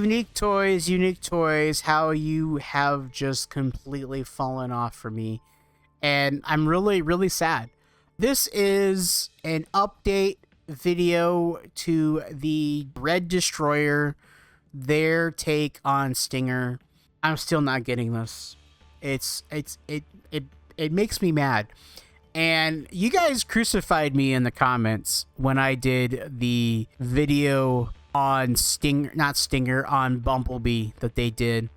Unique Toys, how you have just completely fallen off for me. And I'm really, really sad. This is an update video to the Red Destroyer, their take on Stinger. I'm still not getting this. It makes me mad. And you guys crucified me in the comments when I did the video on on Bumblebee that they did.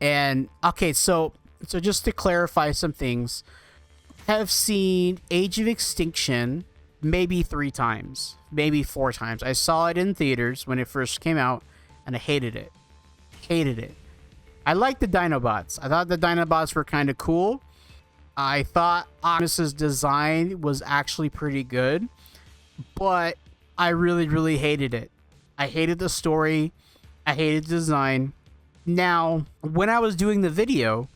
And okay, so just to clarify some things, I have seen Age of Extinction maybe 3 times, maybe 4 times. I saw it in theaters when it first came out, and I hated it. I liked the Dinobots. I thought the Dinobots were kind of cool. I thought Optimus's design was actually pretty good, but I really, really hated it. I hated the story. I hated the design. Now, when I was doing the video,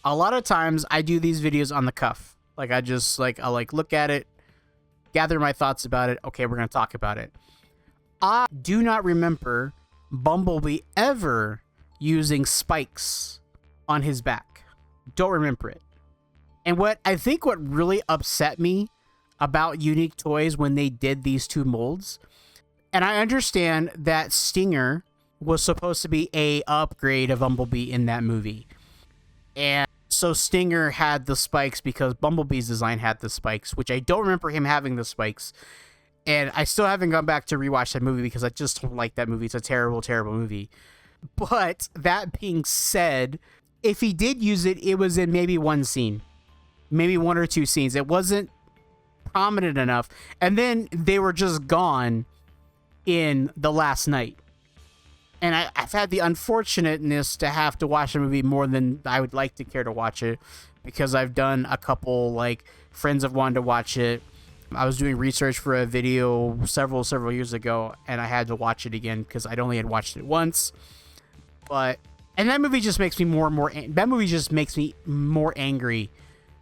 a lot of times I do these videos on the cuff. Like, I'll look at it, gather my thoughts about it. Okay, we're going to talk about it. I do not remember Bumblebee ever using spikes on his back. Don't remember it. And what really upset me about Unique Toys when they did these 2 molds, and I understand that Stinger was supposed to be a upgrade of Bumblebee in that movie. And so Stinger had the spikes because Bumblebee's design had the spikes, which I don't remember him having the spikes. And I still haven't gone back to rewatch that movie because I just don't like that movie. It's a terrible, terrible movie. But that being said, if he did use it, it was in maybe 1 scene. Maybe 1 or 2 scenes. It wasn't prominent enough. And then they were just gone in The Last Night. And I've had the unfortunateness to have to watch the movie more than I would like to care to watch it, because I've done a couple, like, friends have wanted to watch it. I was doing research for a video several years ago, and I had to watch it again because I'd only had watched it once. And that movie just makes me more angry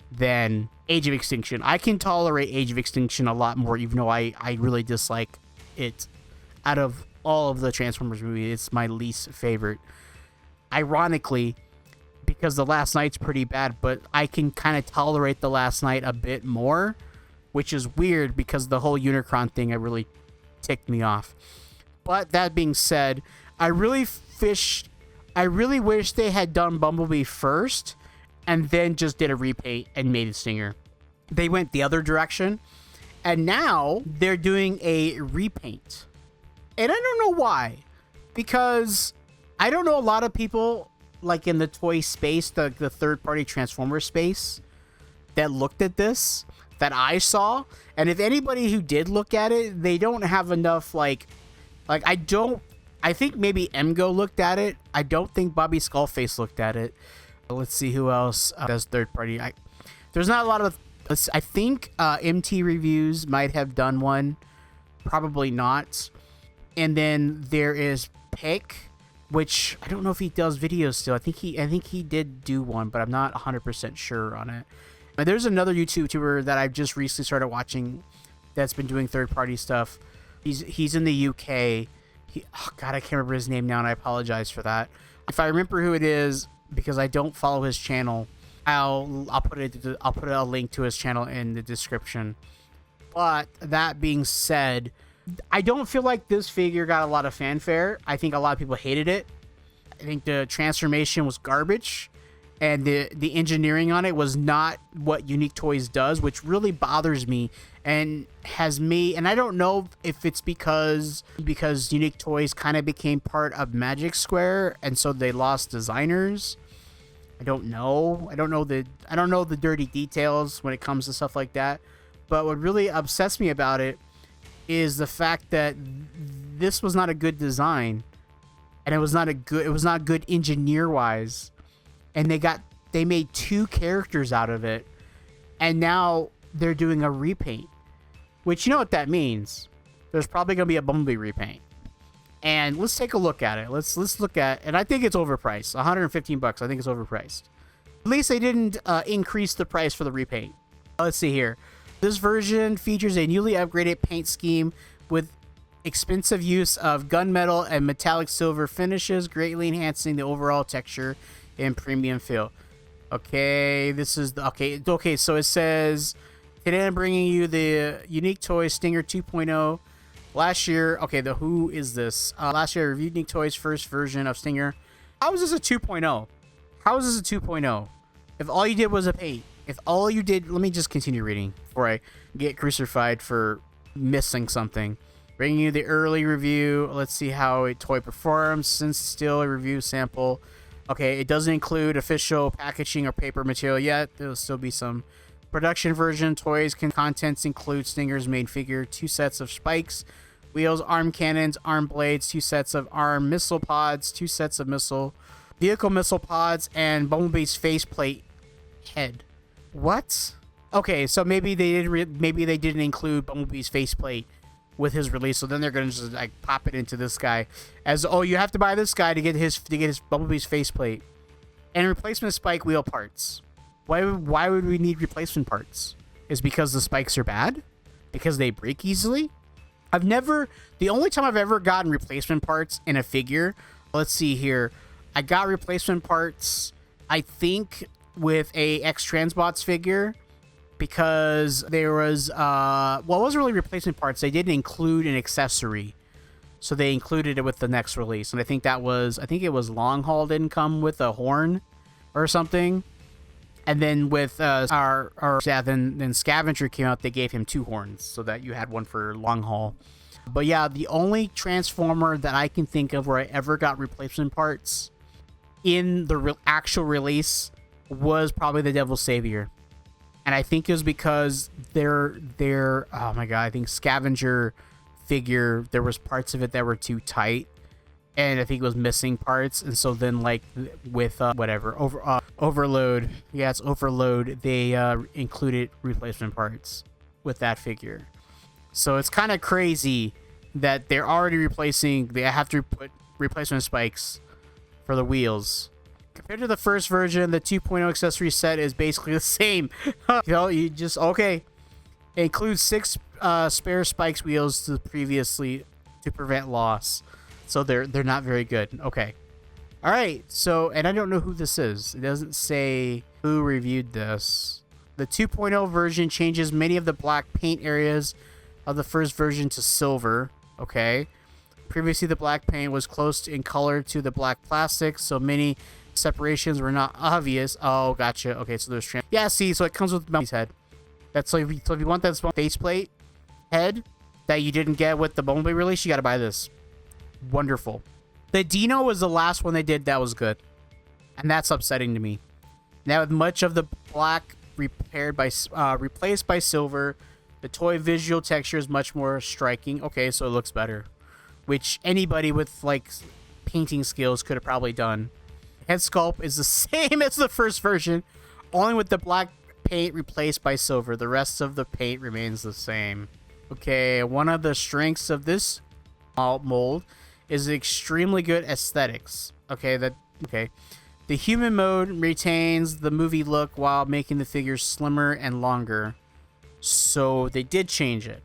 than Age of Extinction. I can tolerate Age of Extinction a lot more, even though I really dislike it. Out of all of the Transformers movies, it's my least favorite. Ironically, because The Last Night's pretty bad, but I can kind of tolerate The Last Night a bit more, which is weird because the whole Unicron thing really ticked me off. But that being said, I really wish they had done Bumblebee first and then just did a repaint and made it Stinger. They went the other direction, and now they're doing a repaint. And I don't know why, because I don't know a lot of people, like, in the toy space, the third-party Transformer space, that looked at this, that I saw. And if anybody who did look at it, they don't have enough, I think maybe Emgo looked at it. I don't think Bobby Skullface looked at it. Let's see who else does third party. There's not a lot of. I think MT Reviews might have done one. Probably not. And then there is Pick, which I don't know if he does videos still. I think he did do one, but I'm not 100% sure on it. But there's another YouTuber that I've just recently started watching that's been doing third party stuff. He's in the UK. God, I can't remember his name now, and I apologize for that. If I remember who it is, because I don't follow his channel, I'll put a link to his channel in the description. But that being said, I don't feel like this figure got a lot of fanfare. I think a lot of people hated it. I think the transformation was garbage, and the engineering on it was not what Unique Toys does, which really bothers me and has me. And I don't know if it's because Unique Toys kind of became part of Magic Square, and so they lost designers. I don't know. I don't know the dirty details when it comes to stuff like that. But what really upsets me about it is the fact that this was not a good design, and it was not good engineer wise, and they made 2 characters out of it, and now they're doing a repaint, which, you know what that means. There's probably gonna be a Bumblebee repaint, and let's take a look at it. Let's look at, and I think it's overpriced. $115. I think it's overpriced. At least they didn't increase the price for the repaint. Let's see here. This version features a newly upgraded paint scheme with expensive use of gunmetal and metallic silver finishes, greatly enhancing the overall texture and premium feel. Okay, this is the okay. So it says today I'm bringing you the unique toy Stinger 2.0. Last year, okay, the who is this? Last year I reviewed Unique Toys' first version of Stinger. How is this a 2.0? How is this a 2.0? If all you did was a paint, if all you did, let me just continue reading before I get crucified for missing something. Bringing you the early review. Let's see how a toy performs. Since still a review sample. Okay, it doesn't include official packaging or paper material yet. There'll still be some production version. Toys contents include Stinger's main figure, 2 sets of spikes, wheels, arm cannons, arm blades, 2 sets of arm missile pods, 2 sets of vehicle missile pods, and Bumblebee's faceplate head. What? Okay, so maybe they didn't include Bumblebee's faceplate with his release, so then they're gonna just like pop it into this guy as, oh, you have to buy this guy to get his Bumblebee's faceplate and replacement spike wheel parts. Why would we need replacement parts? Is because the spikes are bad? Because they break easily? The only time I've ever gotten replacement parts in a figure, let's see here, I got replacement parts, I think, with a X-Transbots figure, because there was, well, it wasn't really replacement parts. They didn't include an accessory. So they included it with the next release. And I think it was Long Haul didn't come with a horn or something. And then with then Scavenger came out, they gave him 2 horns so that you had one for Long Haul. But yeah, the only Transformer that I can think of where I ever got replacement parts in the actual release was probably the Devil's Savior. And I think it was because their oh my god, I think Scavenger figure, there was parts of it that were too tight, and I think it was missing parts. And so then, like with Overload, yeah, it's Overload, they included replacement parts with that figure. So it's kind of crazy that they're already they have to put replacement spikes for the wheels. Compared to the first version, the 2.0 accessory set is basically the same. Okay. It includes 6 spare spikes wheels to prevent loss. So they're not very good. Okay. All right. So, and I don't know who this is. It doesn't say who reviewed this. The 2.0 version changes many of the black paint areas of the first version to silver. Okay. Previously, the black paint was close in color to the black plastic, so many separations were not obvious. Oh, gotcha. Okay, so there's yeah. See, so it comes with Bumblebee's head. That's so if you want that faceplate head that you didn't get with the Bumblebee release, you got to buy this. Wonderful. The Dino was the last one they did that was good, and that's upsetting to me. Now with much of the black replaced by silver, the toy visual texture is much more striking. Okay, so it looks better, which anybody with like painting skills could have probably done. Head sculpt is the same as the first version, only with the black paint replaced by silver. The rest of the paint remains the same. Okay, one of the strengths of this mold is extremely good aesthetics. Okay, the human mode retains the movie look while making the figures slimmer and longer. So they did change it.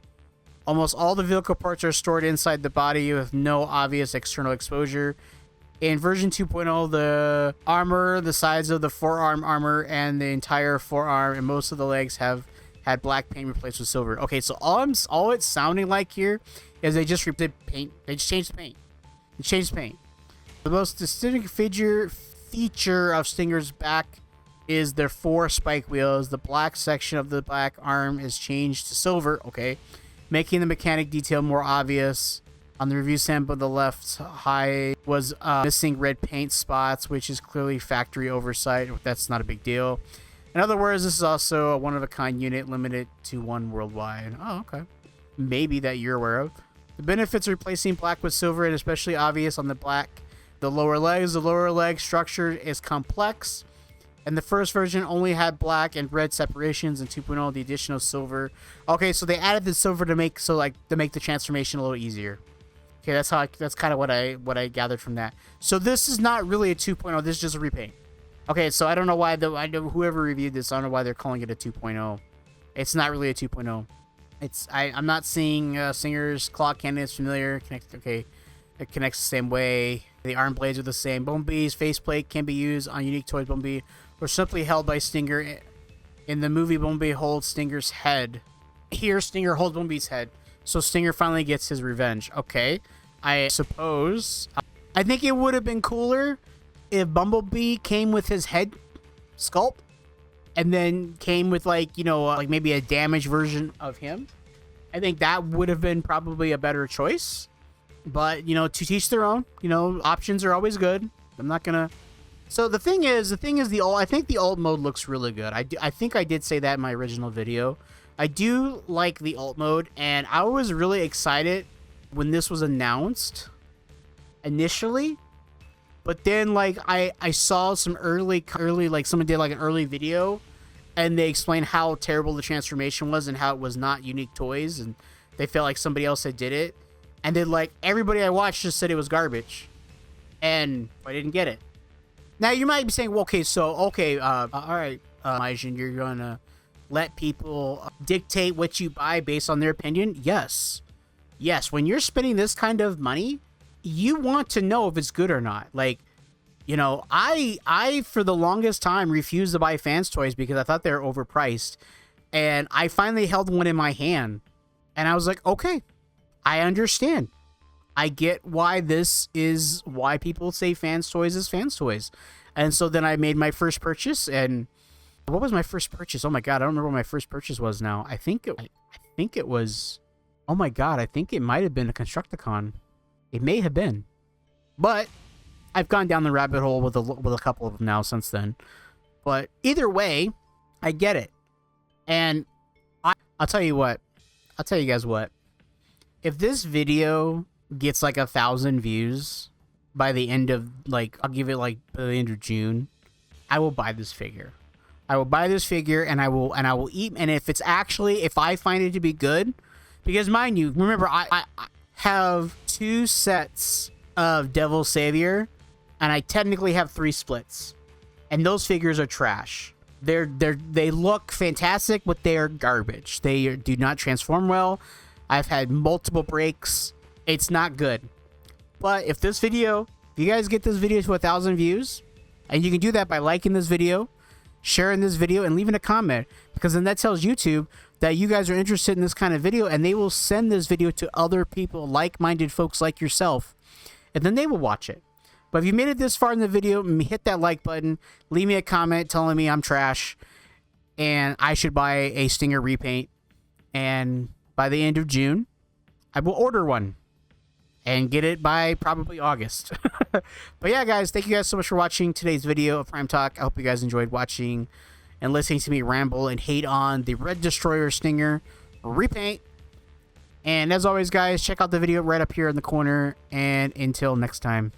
Almost all the vehicle parts are stored inside the body with no obvious external exposure. In version 2.0, the armor, the sides of the forearm armor, and the entire forearm and most of the legs have had black paint replaced with silver. Okay, so all it's sounding like here is they just did paint. They just changed the paint. They changed the paint. The most distinct feature of Stinger's back is their 4 spike wheels. The black section of the back arm is changed to silver. Okay, making the mechanic detail more obvious. On the review sample, the left high was missing red paint spots, which is clearly factory oversight. That's not a big deal. In other words, this is also a one-of-a-kind unit limited to 1 worldwide. Oh, okay. Maybe that you're aware of. The benefits of replacing black with silver is especially obvious on the lower legs. The lower leg structure is complex, and the first version only had black and red separations. In 2.0, the addition of silver. Okay, so they added the silver to make the transformation a little easier. Okay, that's kind of what I gathered from that. So this is not really a 2.0. This is just a repaint. Okay, so I don't know why I know whoever reviewed this, I don't know why they're calling it a 2.0. It's not really a 2.0. I'm not seeing Stinger's claw cannon is familiar. Okay, it connects the same way. The arm blades are the same. Bumblebee's faceplate can be used on unique toys. Bumblebee or simply held by Stinger. In the movie, Bumblebee holds Stinger's head. Here, Stinger holds Bumblebee's head. So Stinger finally gets his revenge. Okay, I suppose. I think it would have been cooler if Bumblebee came with his head sculpt and then came with, like, you know, like maybe a damaged version of him. I think that would have been probably a better choice. But, you know, to teach their own. You know, options are always good. I'm not gonna. So the thing is, I think the alt mode looks really good. I think I did say that in my original video. I do like the alt mode, and I was really excited when this was announced initially. But then, like, I saw some early, like, someone did, like, an early video, and they explained how terrible the transformation was and how it was not unique toys, and they felt like somebody else had did it. And then, like, everybody I watched just said it was garbage. And I didn't get it. Now, you might be saying, well, all right, Majin, you're going to let people dictate what you buy based on their opinion? Yes. Yes, when you're spending this kind of money, you want to know if it's good or not. Like, you know, I for the longest time refused to buy fans toys because I thought they were overpriced. And I finally held one in my hand. And I was like, okay, I understand. I get why why people say fans toys is fans toys. And so then I made my first purchase. And what was my first purchase? Oh my God, I don't remember what my first purchase was now. I think it was, oh my God, I think it might have been a Constructicon. It may have been. But I've gone down the rabbit hole with a couple of them now since then. But either way, I get it. And I'll tell you guys what. If this video gets like 1,000 views by the end of, like, I'll give it like by the end of June, I will buy this figure. I will buy this figure, and I will eat. And if I find it to be good, because mind you, remember I have 2 sets of Devil Savior, and I technically have 3 splits, and those figures are trash. They look fantastic, but they are garbage. They do not transform well. I've had multiple breaks. It's not good. But if you guys get this video to 1,000 views, and you can do that by liking this video, sharing this video, and leaving a comment, because then that tells YouTube that you guys are interested in this kind of video, and they will send this video to other people, like-minded folks like yourself, and then they will watch it. But if you made it this far in the video, hit that like button, leave me a comment telling me I'm trash, and I should buy a Stinger repaint, and by the end of June, I will order one and get it by probably August. But yeah, guys, thank you guys so much for watching today's video of Prime Talk. I hope you guys enjoyed watching and listening to me ramble and hate on the Red Destroyer Stinger repaint. And as always, guys, check out the video right up here in the corner. And until next time.